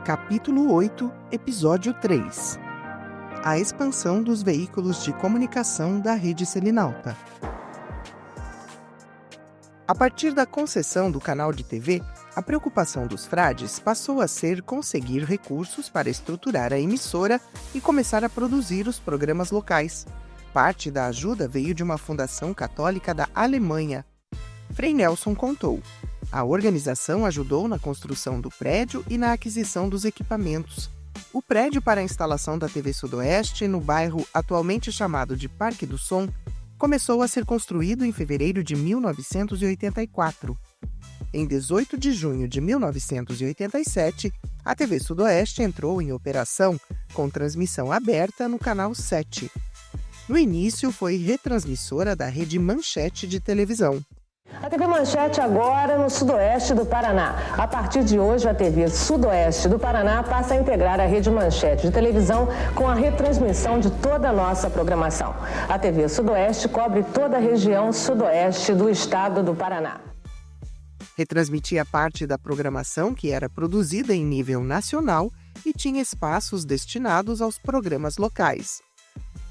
Capítulo 8, Episódio 3. A expansão dos veículos de comunicação da rede selinalta. A partir da concessão do canal de TV, a preocupação dos frades passou a ser conseguir recursos para estruturar a emissora e começar a produzir os programas locais. Parte da ajuda veio de uma fundação católica da Alemanha. Frei Nelson contou. A organização ajudou na construção do prédio e na aquisição dos equipamentos. O prédio para a instalação da TV Sudoeste, no bairro atualmente chamado de Parque do Som, começou a ser construído em fevereiro de 1984. Em 18 de junho de 1987, a TV Sudoeste entrou em operação com transmissão aberta no canal 7. No início, foi retransmissora da Rede Manchete de televisão. A TV Manchete agora no sudoeste do Paraná. A partir de hoje, a TV Sudoeste do Paraná passa a integrar a Rede Manchete de televisão com a retransmissão de toda a nossa programação. A TV Sudoeste cobre toda a região sudoeste do estado do Paraná. Retransmitia parte da programação que era produzida em nível nacional e tinha espaços destinados aos programas locais.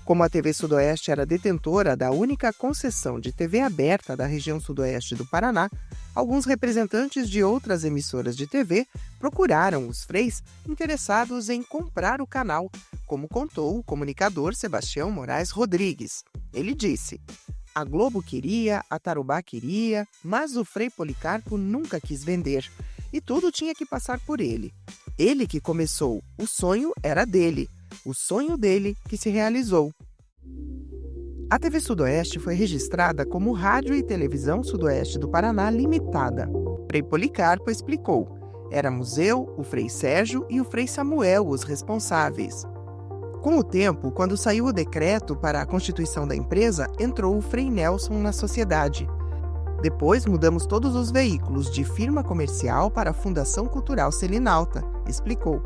Como a TV Sudoeste era detentora da única concessão de TV aberta da região sudoeste do Paraná, alguns representantes de outras emissoras de TV procuraram os freis interessados em comprar o canal, como contou o comunicador Sebastião Moraes Rodrigues. Ele disse: "A Globo queria, a Tarubá queria, mas o Frei Policarpo nunca quis vender, e tudo tinha que passar por ele. Ele que começou, o sonho era dele. O sonho dele que se realizou." A TV Sudoeste foi registrada como Rádio e Televisão Sudoeste do Paraná Limitada. Frei Policarpo explicou: éramos eu, o Frei Sérgio e o Frei Samuel os responsáveis. Com o tempo, quando saiu o decreto para a constituição da empresa, entrou o Frei Nelson na sociedade. Depois mudamos todos os veículos de firma comercial para a Fundação Cultural Selinalta, explicou.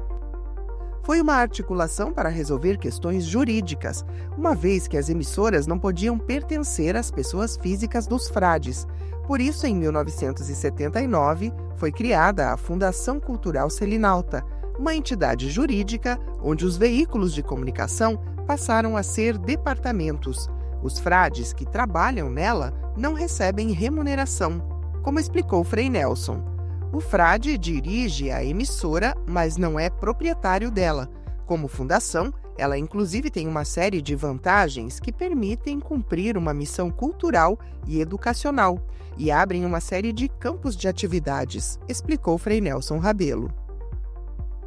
Foi uma articulação para resolver questões jurídicas, uma vez que as emissoras não podiam pertencer às pessoas físicas dos frades. Por isso, em 1979, foi criada a Fundação Cultural Selinalta, uma entidade jurídica onde os veículos de comunicação passaram a ser departamentos. Os frades que trabalham nela não recebem remuneração, como explicou Frei Nelson. O frade dirige a emissora, mas não é proprietário dela. Como fundação, ela inclusive tem uma série de vantagens que permitem cumprir uma missão cultural e educacional e abrem uma série de campos de atividades, explicou Frei Nelson Rabelo.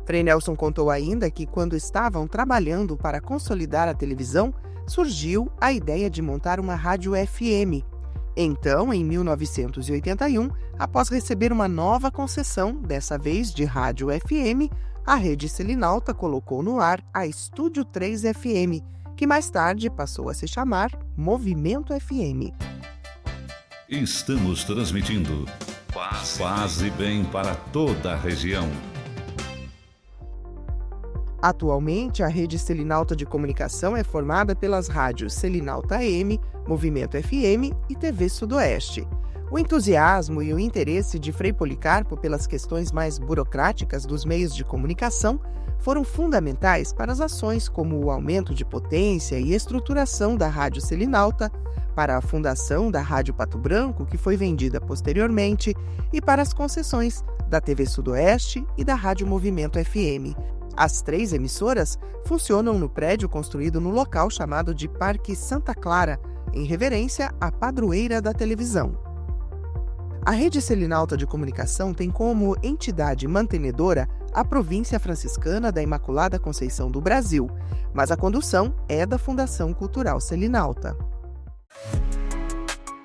Frei Nelson contou ainda que, quando estavam trabalhando para consolidar a televisão, surgiu a ideia de montar uma rádio FM. Então, em 1981, após receber uma nova concessão, dessa vez de rádio FM, a Rede Selinalta colocou no ar a Estúdio 3 FM, que mais tarde passou a se chamar Movimento FM. Estamos transmitindo Paz e Bem para toda a região. Atualmente, a Rede Selinalta de Comunicação é formada pelas rádios Selinalta AM, Movimento FM e TV Sudoeste. O entusiasmo e o interesse de Frei Policarpo pelas questões mais burocráticas dos meios de comunicação foram fundamentais para as ações como o aumento de potência e estruturação da Rádio Selinalta, para a fundação da Rádio Pato Branco, que foi vendida posteriormente, e para as concessões da TV Sudoeste e da Rádio Movimento FM. As 3 emissoras funcionam no prédio construído no local chamado de Parque Santa Clara, em reverência à padroeira da televisão. A Rede Selinalta de Comunicação tem como entidade mantenedora a Província Franciscana da Imaculada Conceição do Brasil, mas a condução é da Fundação Cultural Selinalta.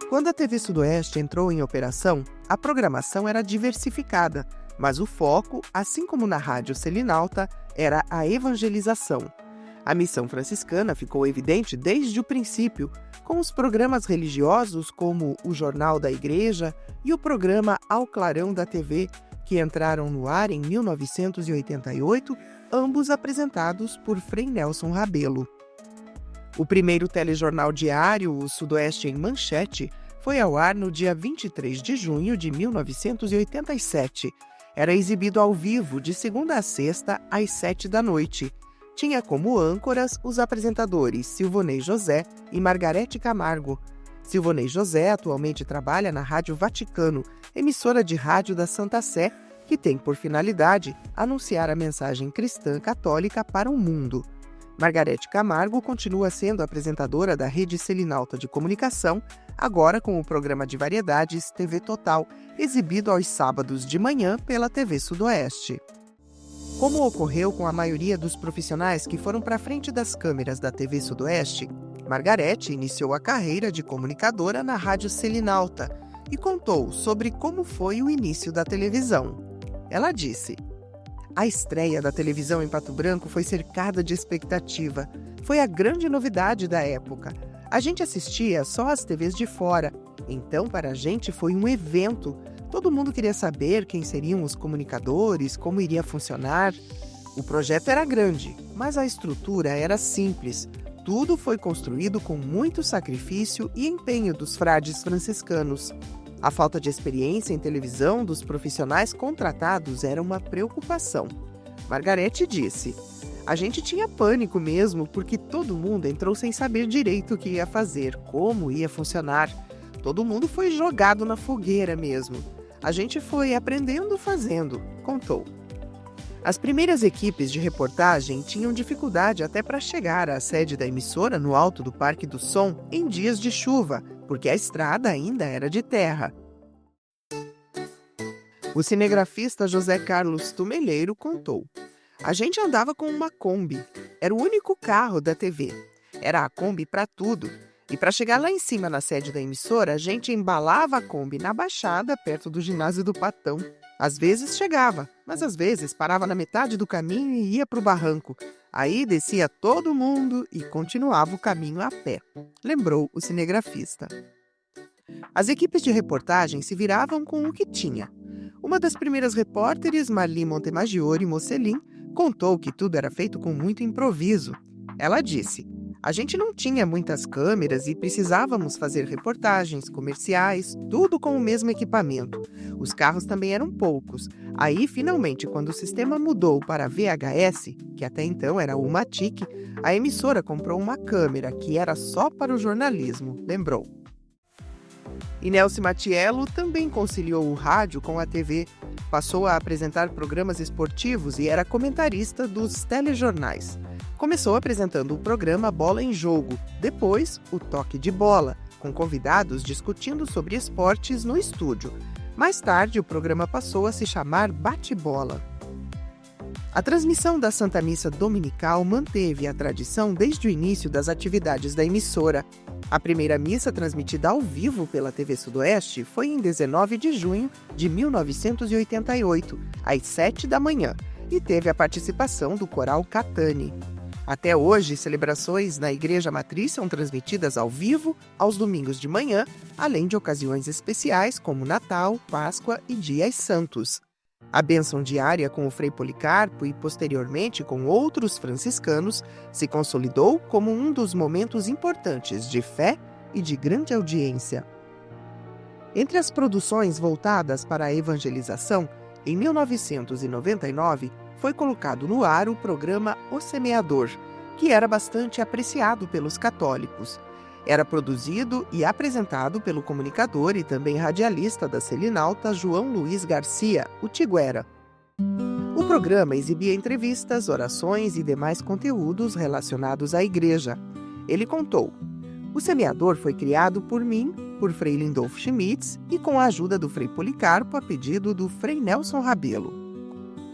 Quando a TV Sudoeste entrou em operação, a programação era diversificada, mas o foco, assim como na Rádio Selinalta, era a evangelização. A missão franciscana ficou evidente desde o princípio, com os programas religiosos como o Jornal da Igreja e o programa Ao Clarão da TV, que entraram no ar em 1988, ambos apresentados por Frei Nelson Rabelo. O primeiro telejornal diário, o Sudoeste em Manchete, foi ao ar no dia 23 de junho de 1987 Era exibido ao vivo de segunda a sexta, às 7 da noite. Tinha como âncoras os apresentadores Silvonei José e Margarete Camargo. Silvonei José atualmente trabalha na Rádio Vaticano, emissora de rádio da Santa Sé, que tem por finalidade anunciar a mensagem cristã católica para o mundo. Margarete Camargo continua sendo apresentadora da Rede Selinalta de Comunicação, agora com o programa de variedades TV Total, exibido aos sábados de manhã pela TV Sudoeste. Como ocorreu com a maioria dos profissionais que foram para frente das câmeras da TV Sudoeste, Margarete iniciou a carreira de comunicadora na Rádio Selinalta e contou sobre como foi o início da televisão. Ela disse: "A estreia da televisão em Pato Branco foi cercada de expectativa. Foi a grande novidade da época. A gente assistia só as TVs de fora, então para a gente foi um evento. Todo mundo queria saber quem seriam os comunicadores, como iria funcionar. O projeto era grande, mas a estrutura era simples. Tudo foi construído com muito sacrifício e empenho dos frades franciscanos. A falta de experiência em televisão dos profissionais contratados era uma preocupação." Margarete disse: "A gente tinha pânico mesmo, porque todo mundo entrou sem saber direito o que ia fazer, como ia funcionar. Todo mundo foi jogado na fogueira mesmo. A gente foi aprendendo fazendo", contou. As primeiras equipes de reportagem tinham dificuldade até para chegar à sede da emissora no alto do Parque do Som em dias de chuva, porque a estrada ainda era de terra. O cinegrafista José Carlos Tumelheiro contou: "A gente andava com uma Kombi. Era o único carro da TV. Era a Kombi para tudo. E para chegar lá em cima na sede da emissora, a gente embalava a Kombi na baixada, perto do ginásio do Patão. Às vezes chegava, mas às vezes parava na metade do caminho e ia para o barranco. Aí descia todo mundo e continuava o caminho a pé", lembrou o cinegrafista. As equipes de reportagem se viravam com o que tinha. Uma das primeiras repórteres, Marli Montemagiori Mocelin, contou que tudo era feito com muito improviso. Ela disse: "A gente não tinha muitas câmeras e precisávamos fazer reportagens, comerciais, tudo com o mesmo equipamento. Os carros também eram poucos. Aí, finalmente, quando o sistema mudou para VHS, que até então era o Matic, a emissora comprou uma câmera que era só para o jornalismo", lembrou. E Nelson Matiello também conciliou o rádio com a TV. Passou a apresentar programas esportivos e era comentarista dos telejornais. Começou apresentando o programa Bola em Jogo, depois o Toque de Bola, com convidados discutindo sobre esportes no estúdio. Mais tarde, o programa passou a se chamar Bate-Bola. A transmissão da Santa Missa Dominical manteve a tradição desde o início das atividades da emissora. A primeira missa transmitida ao vivo pela TV Sudoeste foi em 19 de junho de 1988, às 7 da manhã, e teve a participação do coral Catani. Até hoje, celebrações na Igreja Matriz são transmitidas ao vivo aos domingos de manhã, além de ocasiões especiais como Natal, Páscoa e Dias Santos. A bênção diária com o Frei Policarpo e, posteriormente, com outros franciscanos, se consolidou como um dos momentos importantes de fé e de grande audiência. Entre as produções voltadas para a evangelização, em 1999, foi colocado no ar o programa O Semeador, que era bastante apreciado pelos católicos. Era produzido e apresentado pelo comunicador e também radialista da Selinalta João Luiz Garcia, o Tiguera. O programa exibia entrevistas, orações e demais conteúdos relacionados à igreja. Ele contou: "O Semeador foi criado por mim, por Frei Lindolfo Schmitz e com a ajuda do Frei Policarpo a pedido do Frei Nelson Rabelo."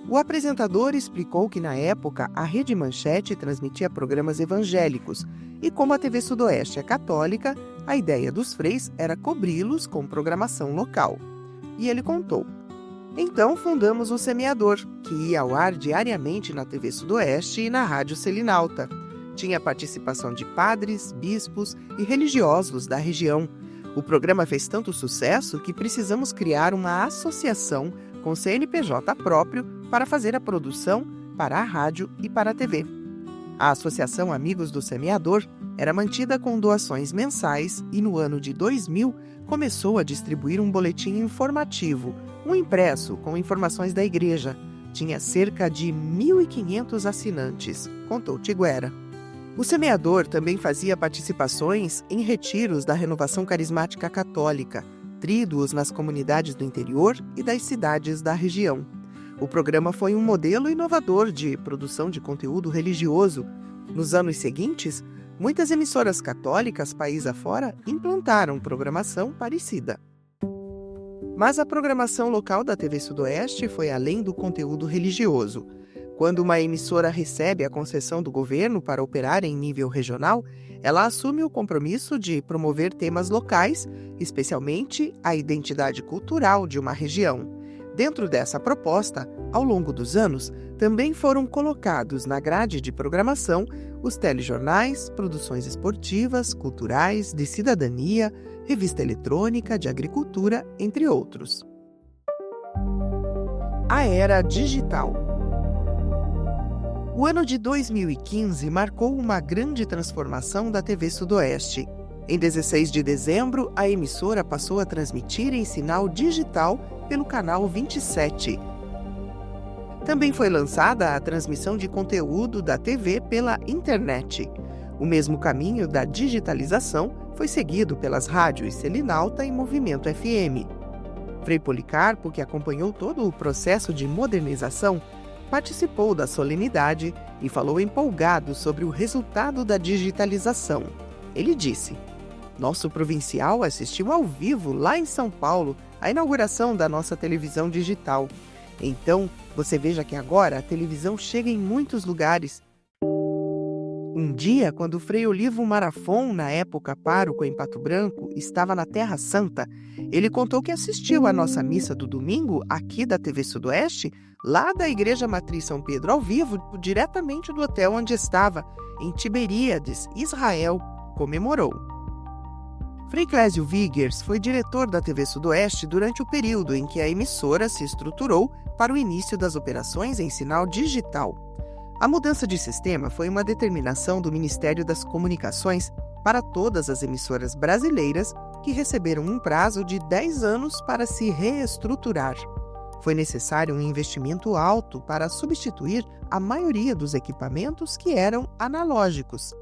O apresentador explicou que, na época, a Rede Manchete transmitia programas evangélicos e, como a TV Sudoeste é católica, a ideia dos freis era cobri-los com programação local. E ele contou: "Então fundamos o Semeador, que ia ao ar diariamente na TV Sudoeste e na Rádio Selinalta. Tinha participação de padres, bispos e religiosos da região. O programa fez tanto sucesso que precisamos criar uma associação com CNPJ próprio para fazer a produção para a rádio e para a TV. A Associação Amigos do Semeador era mantida com doações mensais e no ano de 2000 começou a distribuir um boletim informativo Um impresso com informações da igreja. Tinha cerca de 1.500 assinantes, contou Tiguera. O semeador também fazia participações em retiros da Renovação Carismática Católica, tríduos nas comunidades do interior e das cidades da região. O programa foi um modelo inovador de produção de conteúdo religioso. Nos anos seguintes, muitas emissoras católicas, país afora, implantaram programação parecida. Mas a programação local da TV Sudoeste foi além do conteúdo religioso. Quando uma emissora recebe a concessão do governo para operar em nível regional, ela assume o compromisso de promover temas locais, especialmente a identidade cultural de uma região. Dentro dessa proposta, ao longo dos anos, também foram colocados na grade de programação os telejornais, produções esportivas, culturais, de cidadania, revista eletrônica, de agricultura, entre outros. A era digital. O ano de 2015 marcou uma grande transformação da TV Sudoeste. Em 16 de dezembro, a emissora passou a transmitir em sinal digital pelo canal 27. Também foi lançada a transmissão de conteúdo da TV pela internet. O mesmo caminho da digitalização foi seguido pelas rádios Selinalta e Movimento FM. Frei Policarpo, que acompanhou todo o processo de modernização, participou da solenidade e falou empolgado sobre o resultado da digitalização. Ele disse: "Nosso provincial assistiu ao vivo lá em São Paulo a inauguração da nossa televisão digital. Então, você veja que agora a televisão chega em muitos lugares." Um dia, quando o Frei Olivo Marafon, na época pároco em Pato Branco, estava na Terra Santa, ele contou que assistiu à nossa missa do domingo, aqui da TV Sudoeste, lá da Igreja Matriz São Pedro, ao vivo, diretamente do hotel onde estava, em Tiberíades, Israel, comemorou. Frei Clésio Wiggers foi diretor da TV Sudoeste durante o período em que a emissora se estruturou para o início das operações em sinal digital. A mudança de sistema foi uma determinação do Ministério das Comunicações para todas as emissoras brasileiras que receberam um prazo de 10 anos para se reestruturar. Foi necessário um investimento alto para substituir a maioria dos equipamentos que eram analógicos.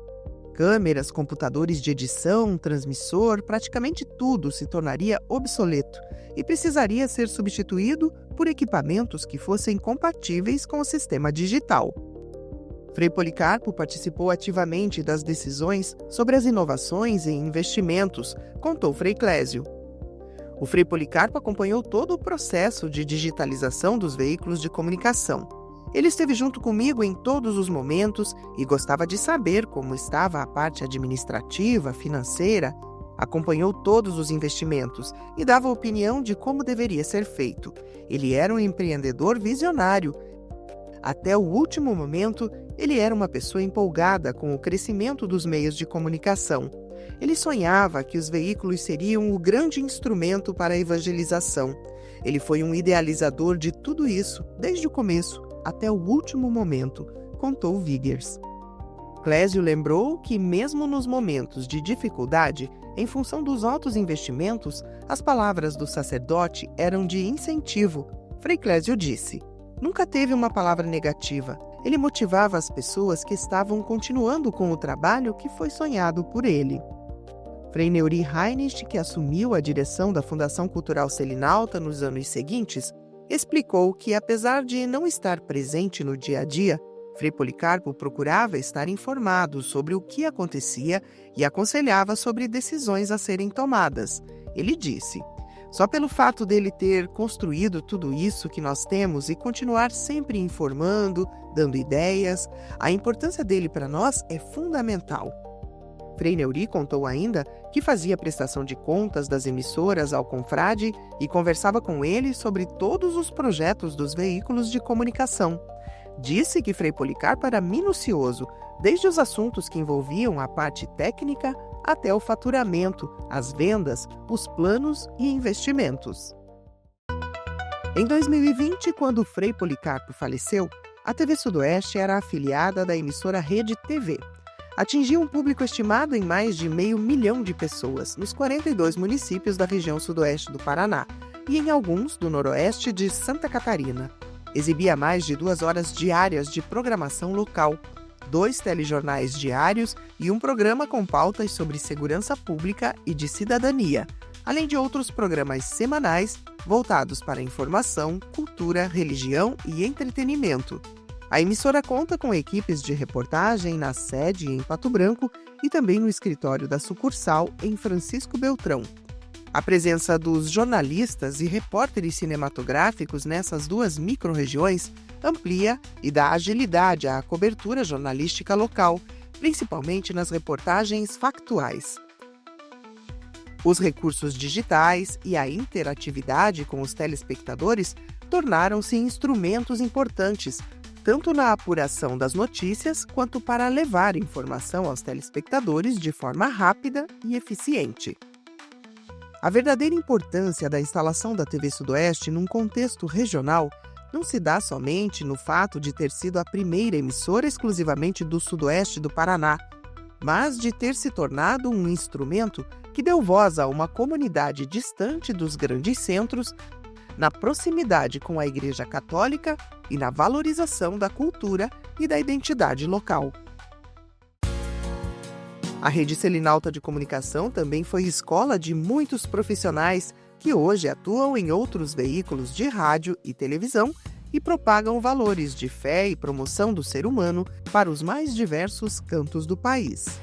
Câmeras, computadores de edição, transmissor, praticamente tudo se tornaria obsoleto e precisaria ser substituído por equipamentos que fossem compatíveis com o sistema digital. Frei Policarpo participou ativamente das decisões sobre as inovações e investimentos, contou Frei Clésio. O Frei Policarpo acompanhou todo o processo de digitalização dos veículos de comunicação. Ele esteve junto comigo em todos os momentos e gostava de saber como estava a parte administrativa, financeira, acompanhou todos os investimentos e dava opinião de como deveria ser feito. Ele era um empreendedor visionário. Até o último momento, ele era uma pessoa empolgada com o crescimento dos meios de comunicação. Ele sonhava que os veículos seriam o grande instrumento para a evangelização. Ele foi um idealizador de tudo isso, desde o começo até o último momento, contou Wiggers. Clésio lembrou que, mesmo nos momentos de dificuldade, em função dos altos investimentos, as palavras do sacerdote eram de incentivo. Frei Clésio disse: "Nunca teve uma palavra negativa. Ele motivava as pessoas que estavam continuando com o trabalho que foi sonhado por ele." Frei Neuri Heinrich, que assumiu a direção da Fundação Cultural Selinalta nos anos seguintes, explicou que, apesar de não estar presente no dia a dia, Frei Policarpo procurava estar informado sobre o que acontecia e aconselhava sobre decisões a serem tomadas. Ele disse: "Só pelo fato dele ter construído tudo isso que nós temos e continuar sempre informando, dando ideias, a importância dele para nós é fundamental." Frei Neuri contou ainda que fazia prestação de contas das emissoras ao confrade e conversava com ele sobre todos os projetos dos veículos de comunicação. Disse que Frei Policarpo era minucioso, desde os assuntos que envolviam a parte técnica até o faturamento, as vendas, os planos e investimentos. Em 2020, quando Frei Policarpo faleceu, a TV Sudoeste era afiliada da emissora Rede TV. Atingiu um público estimado em mais de 500 mil de pessoas, nos 42 municípios da região sudoeste do Paraná, e em alguns do noroeste de Santa Catarina. Exibia mais de 2 horas diárias de programação local, 2 telejornais diários e um programa com pautas sobre segurança pública e de cidadania, além de outros programas semanais voltados para informação, cultura, religião e entretenimento. A emissora conta com equipes de reportagem na sede em Pato Branco e também no escritório da sucursal em Francisco Beltrão. A presença dos jornalistas e repórteres cinematográficos nessas 2 micro-regiões amplia e dá agilidade à cobertura jornalística local, principalmente nas reportagens factuais. Os recursos digitais e a interatividade com os telespectadores tornaram-se instrumentos importantes, tanto na apuração das notícias quanto para levar informação aos telespectadores de forma rápida e eficiente. A verdadeira importância da instalação da TV Sudoeste num contexto regional não se dá somente no fato de ter sido a primeira emissora exclusivamente do Sudoeste do Paraná, mas de ter se tornado um instrumento que deu voz a uma comunidade distante dos grandes centros, na proximidade com a Igreja Católica e na valorização da cultura e da identidade local. A Rede Selinalta de Comunicação também foi escola de muitos profissionais que hoje atuam em outros veículos de rádio e televisão e propagam valores de fé e promoção do ser humano para os mais diversos cantos do país.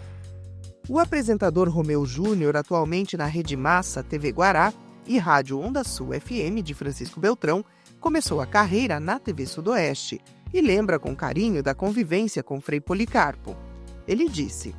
O apresentador Romeu Júnior, atualmente na Rede Massa TV Guará e Rádio Onda Sul FM de Francisco Beltrão, começou a carreira na TV Sudoeste e lembra com carinho da convivência com Frei Policarpo. Ele disse: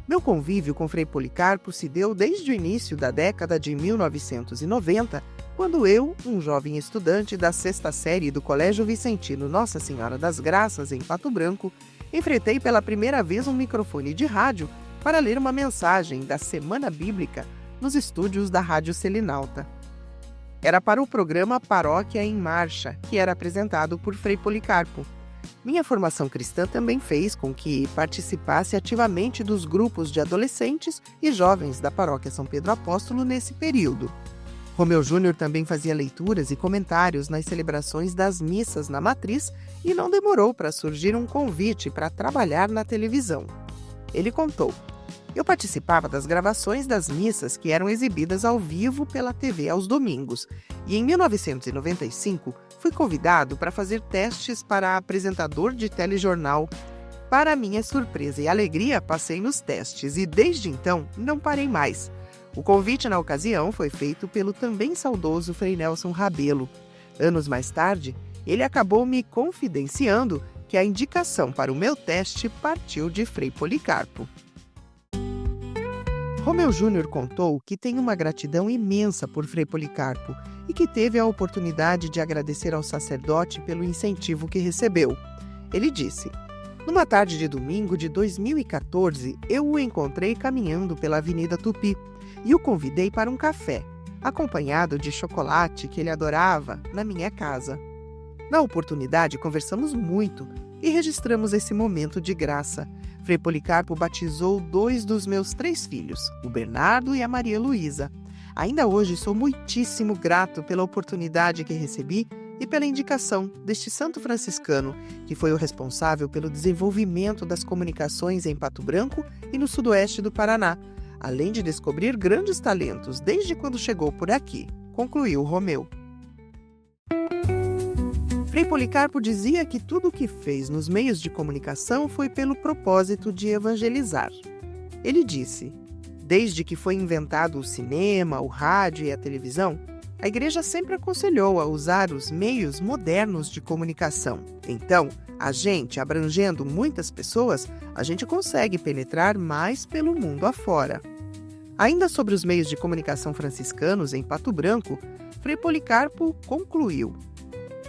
"Meu convívio com Frei Policarpo se deu desde o início da década de 1990, quando eu, um jovem estudante da 6ª série do Colégio Vicentino Nossa Senhora das Graças, em Pato Branco, enfrentei pela primeira vez um microfone de rádio para ler uma mensagem da Semana Bíblica nos estúdios da Rádio Selinalta. Era para o programa Paróquia em Marcha, que era apresentado por Frei Policarpo. Minha formação cristã também fez com que participasse ativamente dos grupos de adolescentes e jovens da Paróquia São Pedro Apóstolo nesse período. Romeu Júnior também fazia leituras e comentários nas celebrações das missas na Matriz e não demorou para surgir um convite para trabalhar na televisão. Ele contou: "Eu participava das gravações das missas que eram exibidas ao vivo pela TV aos domingos, e em 1995 fui convidado para fazer testes para apresentador de telejornal. Para minha surpresa e alegria, passei nos testes e desde então não parei mais. O convite na ocasião foi feito pelo também saudoso Frei Nelson Rabelo. Anos mais tarde, ele acabou me confidenciando que a indicação para o meu teste partiu de Frei Policarpo." Romeu Júnior contou que tem uma gratidão imensa por Frei Policarpo e que teve a oportunidade de agradecer ao sacerdote pelo incentivo que recebeu. Ele disse: "Numa tarde de domingo de 2014, eu o encontrei caminhando pela Avenida Tupi e o convidei para um café, acompanhado de chocolate que ele adorava, na minha casa. Na oportunidade, conversamos muito e registramos esse momento de graça. Frei Policarpo batizou 2 dos meus 3 filhos, o Bernardo e a Maria Luísa. Ainda hoje sou muitíssimo grato pela oportunidade que recebi e pela indicação deste santo franciscano, que foi o responsável pelo desenvolvimento das comunicações em Pato Branco e no sudoeste do Paraná, além de descobrir grandes talentos desde quando chegou por aqui", concluiu Romeu. Frei Policarpo dizia que tudo o que fez nos meios de comunicação foi pelo propósito de evangelizar. Ele disse: "Desde que foi inventado o cinema, o rádio e a televisão, a Igreja sempre aconselhou a usar os meios modernos de comunicação. Então, a gente, abrangendo muitas pessoas, a gente consegue penetrar mais pelo mundo afora." Ainda sobre os meios de comunicação franciscanos em Pato Branco, Frei Policarpo concluiu: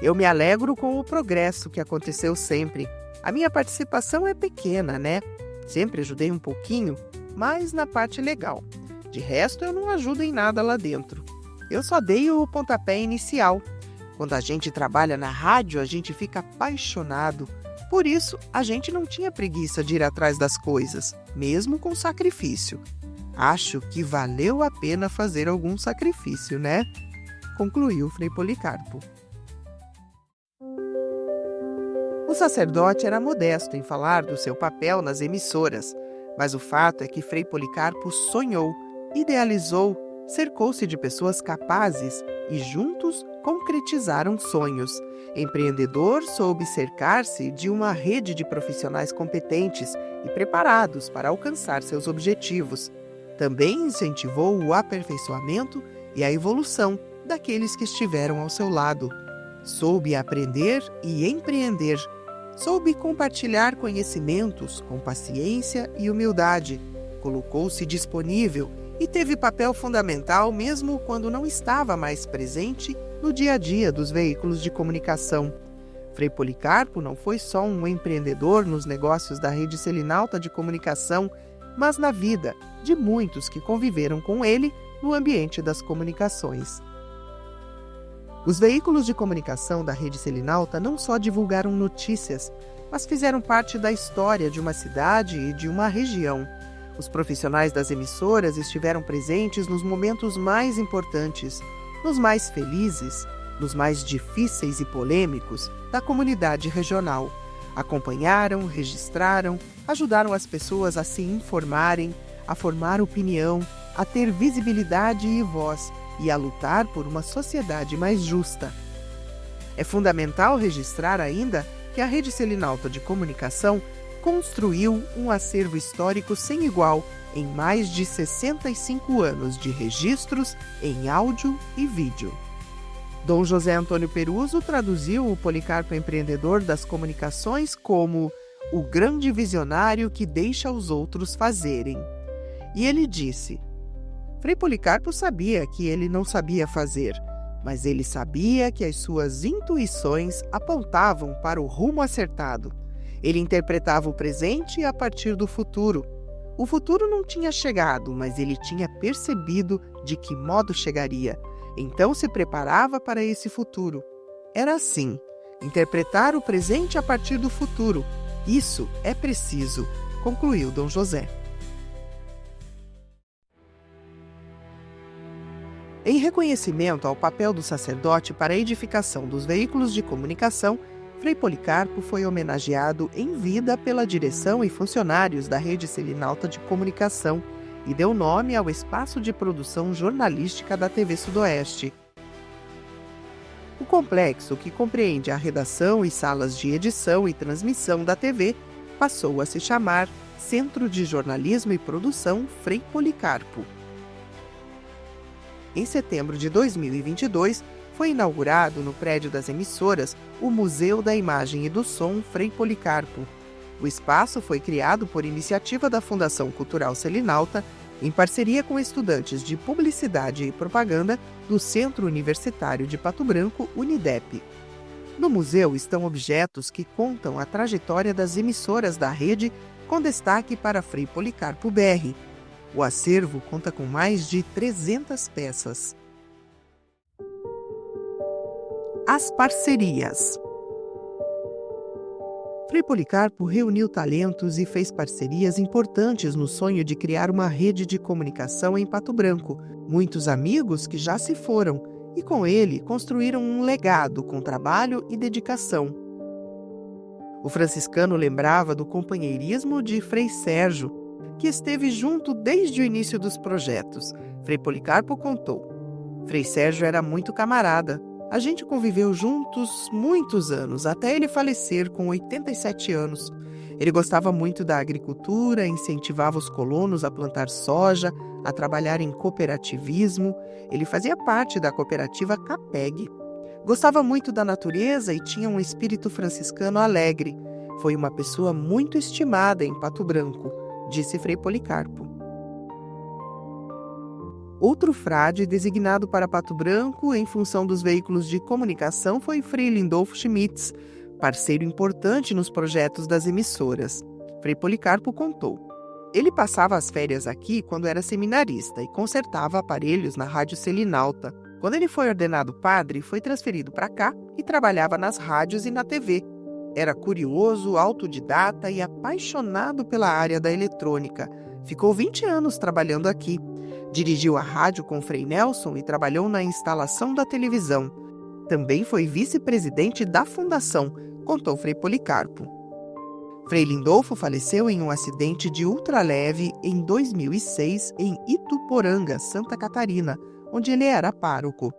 "Eu me alegro com o progresso que aconteceu sempre. A minha participação é pequena, né? Sempre ajudei um pouquinho, mas na parte legal. De resto, eu não ajudo em nada lá dentro. Eu só dei o pontapé inicial. Quando a gente trabalha na rádio, a gente fica apaixonado. Por isso, a gente não tinha preguiça de ir atrás das coisas, mesmo com sacrifício. Acho que valeu a pena fazer algum sacrifício, né?" concluiu Frei Policarpo. O sacerdote era modesto em falar do seu papel nas emissoras, mas o fato é que Frei Policarpo sonhou, idealizou, cercou-se de pessoas capazes e juntos concretizaram sonhos. Empreendedor, soube cercar-se de uma rede de profissionais competentes e preparados para alcançar seus objetivos. Também incentivou o aperfeiçoamento e a evolução daqueles que estiveram ao seu lado. Soube aprender e empreender. Soube compartilhar conhecimentos com paciência e humildade. Colocou-se disponível e teve papel fundamental mesmo quando não estava mais presente no dia a dia dos veículos de comunicação. Frei Policarpo não foi só um empreendedor nos negócios da Rede Selinalta de Comunicação, mas na vida de muitos que conviveram com ele no ambiente das comunicações. Os veículos de comunicação da Rede Selinalta não só divulgaram notícias, mas fizeram parte da história de uma cidade e de uma região. Os profissionais das emissoras estiveram presentes nos momentos mais importantes, nos mais felizes, nos mais difíceis e polêmicos da comunidade regional. Acompanharam, registraram, ajudaram as pessoas a se informarem, a formar opinião, a ter visibilidade e voz e a lutar por uma sociedade mais justa. É fundamental registrar ainda que a Rede Selinalta de Comunicação construiu um acervo histórico sem igual em mais de 65 anos de registros em áudio e vídeo. Dom José Antônio Peruso traduziu o Policarpo empreendedor das comunicações como o grande visionário que deixa os outros fazerem. E ele disse: Frei Policarpo sabia que ele não sabia fazer, mas ele sabia que as suas intuições apontavam para o rumo acertado. Ele interpretava o presente a partir do futuro. O futuro não tinha chegado, mas ele tinha percebido de que modo chegaria. Então se preparava para esse futuro. Era assim, interpretar o presente a partir do futuro. Isso é preciso, concluiu Dom José. Em reconhecimento ao papel do sacerdote para a edificação dos veículos de comunicação, Frei Policarpo foi homenageado em vida pela direção e funcionários da Rede Selinalta de Comunicação e deu nome ao espaço de produção jornalística da TV Sudoeste. O complexo, que compreende a redação e salas de edição e transmissão da TV, passou a se chamar Centro de Jornalismo e Produção Frei Policarpo. Em setembro de 2022, foi inaugurado no prédio das emissoras o Museu da Imagem e do Som Frei Policarpo. O espaço foi criado por iniciativa da Fundação Cultural Selinalta, em parceria com estudantes de Publicidade e Propaganda do Centro Universitário de Pato Branco, Unidep. No museu estão objetos que contam a trajetória das emissoras da rede, com destaque para Frei Policarpo BR. O acervo conta com mais de 300 peças. As parcerias. Frei Policarpo reuniu talentos e fez parcerias importantes no sonho de criar uma rede de comunicação em Pato Branco. Muitos amigos que já se foram e, com ele, construíram um legado com trabalho e dedicação. O franciscano lembrava do companheirismo de Frei Sérgio, que esteve junto desde o início dos projetos. Frei Policarpo contou: Frei Sérgio era muito camarada. A gente conviveu juntos muitos anos, até ele falecer com 87 anos. Ele gostava muito da agricultura, incentivava os colonos a plantar soja, a trabalhar em cooperativismo. Ele fazia parte da cooperativa Capeg. Gostava muito da natureza e tinha um espírito franciscano alegre. Foi uma pessoa muito estimada em Pato Branco, disse Frei Policarpo. Outro frade designado para Pato Branco em função dos veículos de comunicação foi Frei Lindolfo Schmitz, parceiro importante nos projetos das emissoras. Frei Policarpo contou: ele passava as férias aqui quando era seminarista e consertava aparelhos na Rádio Selinalta. Quando ele foi ordenado padre, foi transferido para cá e trabalhava nas rádios e na TV. Era curioso, autodidata e apaixonado pela área da eletrônica. Ficou 20 anos trabalhando aqui. Dirigiu a rádio com Frei Nelson e trabalhou na instalação da televisão. Também foi vice-presidente da fundação, contou Frei Policarpo. Frei Lindolfo faleceu em um acidente de ultraleve em 2006 em Ituporanga, Santa Catarina, onde ele era pároco.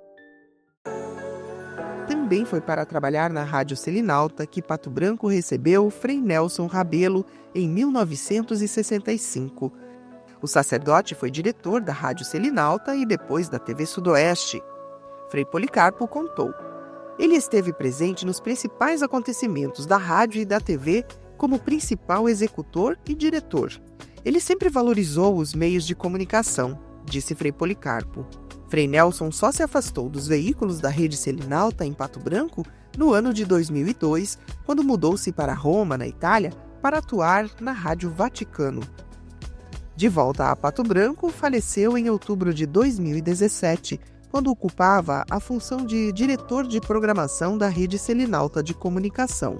Também foi para trabalhar na Rádio Selinalta que Pato Branco recebeu Frei Nelson Rabelo em 1965. O sacerdote foi diretor da Rádio Selinalta e depois da TV Sudoeste. Frei Policarpo contou. Ele esteve presente nos principais acontecimentos da rádio e da TV como principal executor e diretor. Ele sempre valorizou os meios de comunicação, disse Frei Policarpo. Frei Nelson só se afastou dos veículos da Rede Selinalta em Pato Branco no ano de 2002, quando mudou-se para Roma, na Itália, para atuar na Rádio Vaticano. De volta a Pato Branco, faleceu em outubro de 2017, quando ocupava a função de diretor de programação da Rede Selinalta de Comunicação.